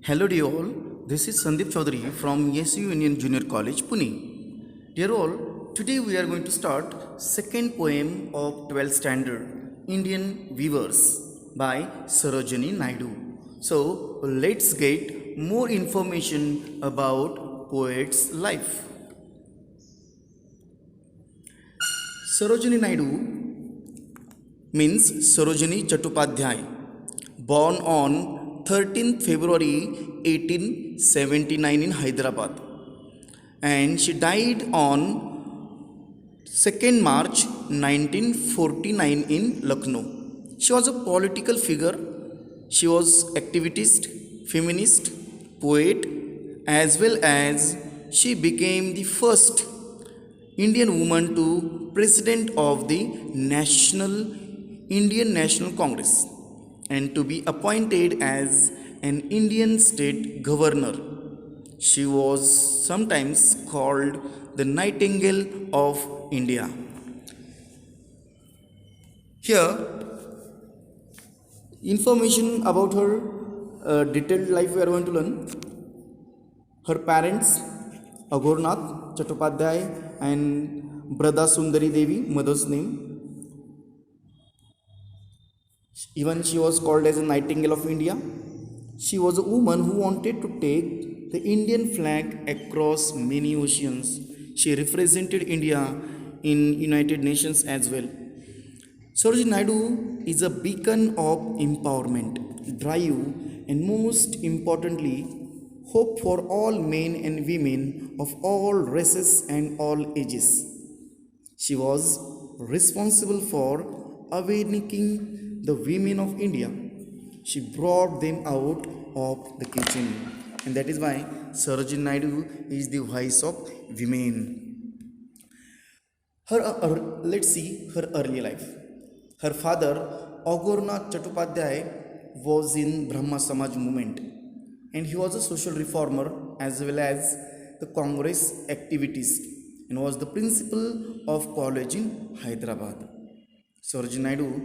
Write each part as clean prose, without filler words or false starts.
Hello dear all, this is Sandeep Chaudhary from SU Union Junior College, Pune. Dear all, today we are going to start second poem of 12th standard, Indian Weavers by Sarojini Naidu. So let's get more information about poet's life. Sarojini Naidu means Sarojini Chattopadhyay, born on 13th February 1879 in Hyderabad, and she died on 2nd March 1949 in Lucknow. She was a political figure. She was activist, feminist, poet, as well as she became the first Indian woman to president of the Indian National Congress and to be appointed as an Indian state governor. She was sometimes called the Nightingale of India. Here, information about her detailed life we are going to learn. Her parents, Aghornath Chattopadhyay and Brada Sundari Devi, mother's name. Even she was called as a Nightingale of India. She was a woman who wanted to take the Indian flag across many oceans. She represented India in United Nations as well. Sarojini Naidu is a beacon of empowerment, drive, and most importantly, hope for all men and women of all races and all ages. She was responsible for awakening the women of India. She brought them out of the kitchen, and that is why Sarojini Naidu is the voice of women. Let's see her early life. Her father, Aghornath Chattopadhyay, was in Brahma Samaj movement, and he was a social reformer as well as the Congress activist and was the principal of college in Hyderabad. Sarojini Naidu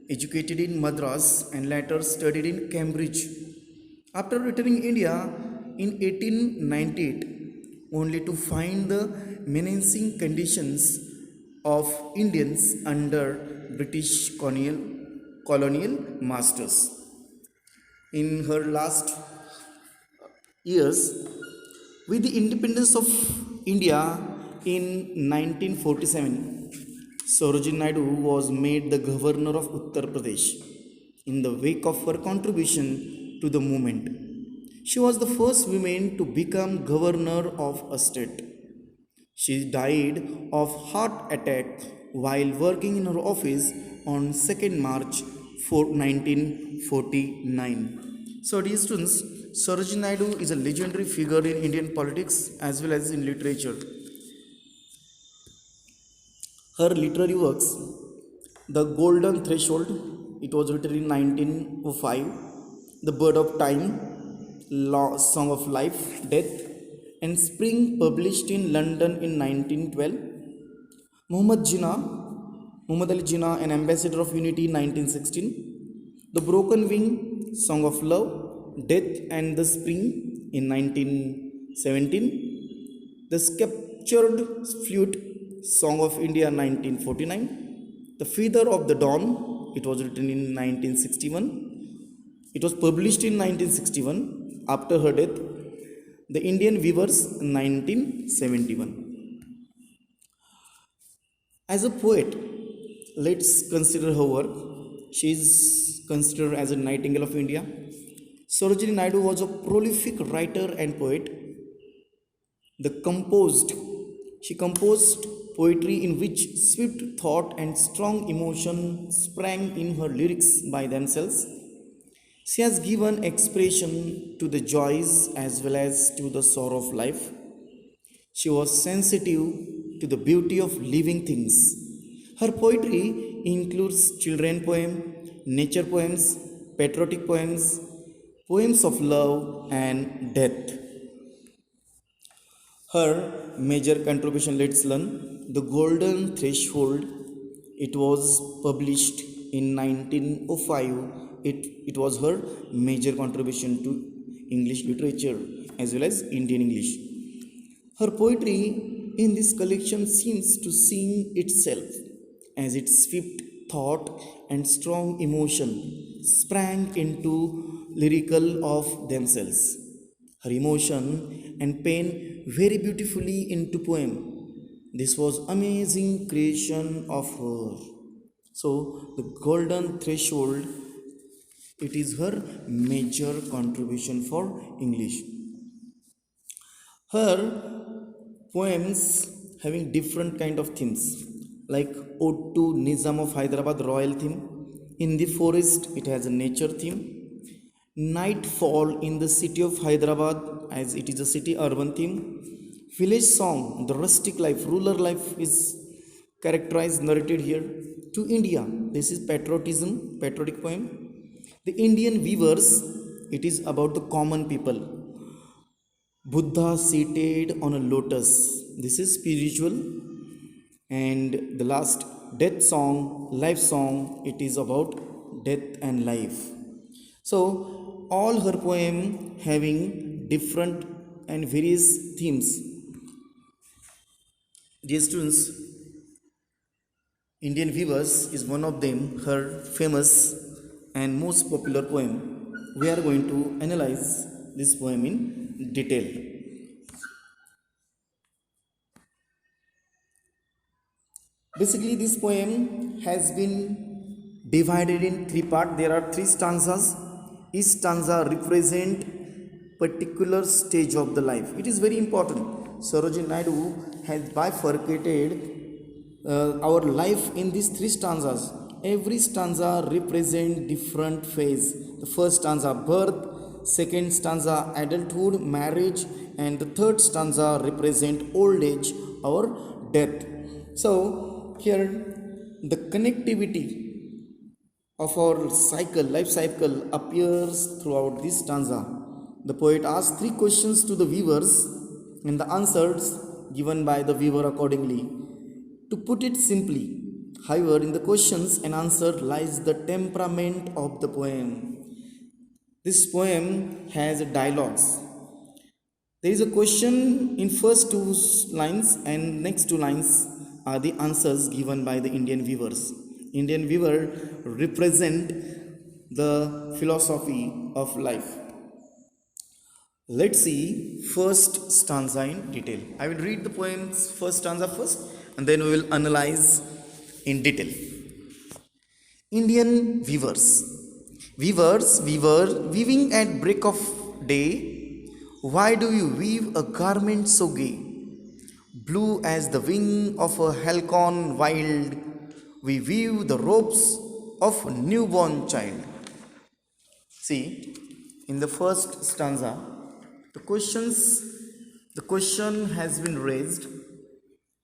educated in Madras and later studied in Cambridge. After returning India in 1898, only to find the menacing conditions of Indians under British colonial masters. In her last years, with the independence of India in 1947, Sarojini Naidu was made the governor of Uttar Pradesh in the wake of her contribution to the movement. She was the first woman to become governor of a state. She died of heart attack while working in her office on 2nd March 1949. So, dear students, Sarojini Naidu is a legendary figure in Indian politics as well as in literature. Her literary works, The Golden Threshold, it was written in 1905, The Bird of Time, Song of Life, Death, and Spring, published in London in 1912. Muhammad Ali Jinnah, An Ambassador of Unity, 1916. The Broken Wing, Song of Love, Death and the Spring in 1917. The Sculptured Flute, Song of India, 1949. The Feather of the Dawn, it was written in 1961. It was published in 1961 after her death. The Indian Weavers, 1971. As a poet, let's consider her work. She is considered as a Nightingale of India. Sarojini Naidu was a prolific writer and poet. She composed poetry in which swift thought and strong emotion sprang in her lyrics by themselves. She has given expression to the joys as well as to the sorrow of life. She was sensitive to the beauty of living things. Her poetry includes children poems, nature poems, patriotic poems, poems of love and death. Her major contribution, let's learn. The Golden Threshold, it was published in 1905. It was her major contribution to English literature as well as Indian English. Her poetry in this collection seems to sing itself as its swift thought and strong emotion sprang into lyrical of themselves. Her emotion and pain very beautifully into poem. This was amazing creation of her. So the golden threshold, it is her major contribution for English. Her poems having different kind of themes like Ode to Nizam of Hyderabad royal theme. In the forest it has a nature theme. Nightfall in the city of Hyderabad as it is a city urban theme. Village song, the rustic life, rural life is characterized, narrated here. To India, this is patriotism, patriotic poem. The Indian weavers, it is about the common people. Buddha seated on a lotus, this is spiritual. And the last death song, life song, it is about death and life. So all her poem having different and various themes. Dear students, Indian Weavers is one of them, her famous and most popular poem. We are going to analyze this poem in detail. Basically, this poem has been divided in three parts. There are three stanzas. Each stanza represent particular stage of the life. It is very important. Sarojini Naidu has bifurcated our life in these three stanzas. Every stanza represent different phase. The first stanza birth, second stanza adulthood, marriage, and the third stanza represent old age or death. So here the connectivity of our cycle, life cycle, appears throughout this stanza. The poet asks three questions to the weavers and the answers given by the weaver accordingly. To put it simply, however, in the questions and answer lies the temperament of the poem. This poem has dialogues. There is a question in first two lines and next two lines are the answers given by the Indian weavers. Indian weaver represent the philosophy of life. Let's see first stanza in detail. I will read the poem's first stanza first and then we will analyze in detail. Indian weavers. Weavers, weaving at break of day. Why do you weave a garment so gay? Blue as the wing of a halcyon wild, we weave the robes of a newborn child. See, in the first stanza, the question has been raised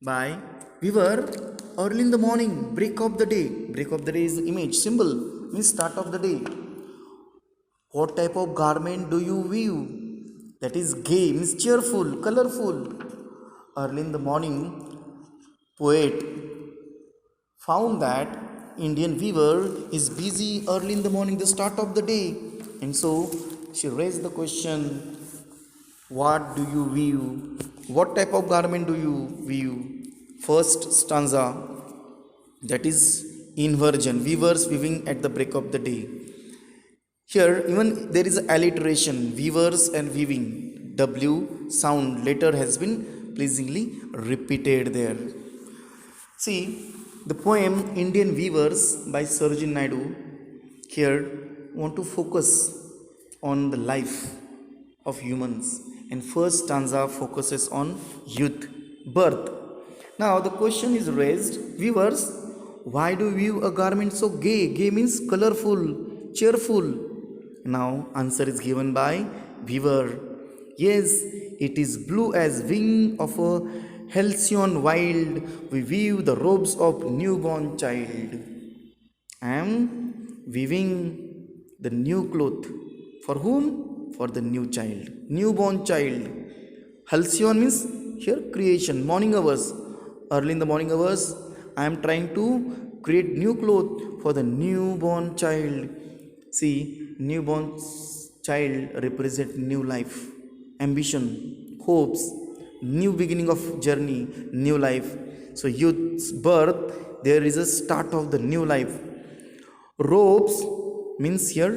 by weaver early in the morning, break of the day. Break of the day is the image, symbol, means start of the day. What type of garment do you weave? That is gay, means cheerful, colorful. Early in the morning, poet found that Indian weaver is busy early in the morning, the start of the day. And so she raised the question, what do you weave? What type of garment do you weave? First stanza, that is inversion, weavers weaving at the break of the day. Here even there is an alliteration, weavers and weaving. W sound later has been pleasingly repeated there. See, the poem Indian Weavers by Sarojini Naidu here want to focus on the life of humans, and first stanza focuses on youth, birth. Now the question is raised, weavers, why do you weave a garment so gay? Gay means colorful, cheerful. Now answer is given by weaver. Yes, it is blue as wing of a halcyon wild. We weave the robes of newborn child. I am weaving the new cloth. For whom? For the new child. Newborn child. Halcyon means here creation, morning hours. Early in the morning hours, I am trying to create new cloth for the newborn child. See, newborn child represent new life, ambition, hopes, new beginning of journey, new life. So youth's birth, there is a start of the new life. Robes means here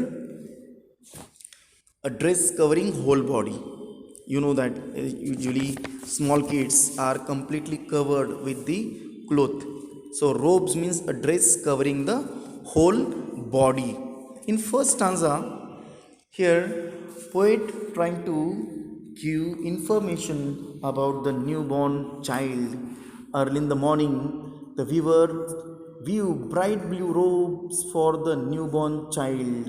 a dress covering whole body. You know that usually small kids are completely covered with the cloth. So robes means a dress covering the whole body. In first stanza, here poet trying to give information about the newborn child. Early in the morning, the viewer view bright blue robes for the newborn child.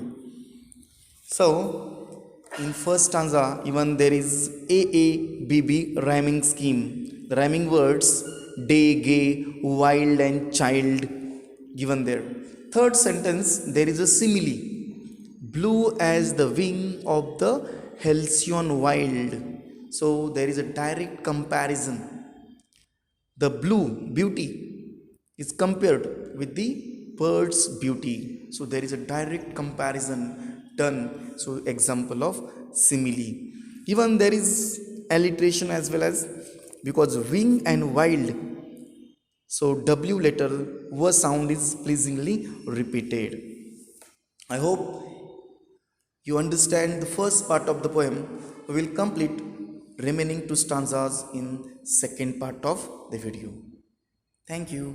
So, in first stanza, even there is AABB rhyming scheme. The rhyming words day, gay, wild, and child given there. Third sentence, there is a simile. Blue as the wing of the halcyon wild. So, there is a direct comparison. The blue beauty is compared with the bird's beauty. So there is a direct comparison done. So example of simile. Even there is alliteration as well, as because wing and wild, so W letter W sound is pleasingly repeated. I hope you understand the first part of the poem. We will complete remaining two stanzas in second part of the video. Thank you.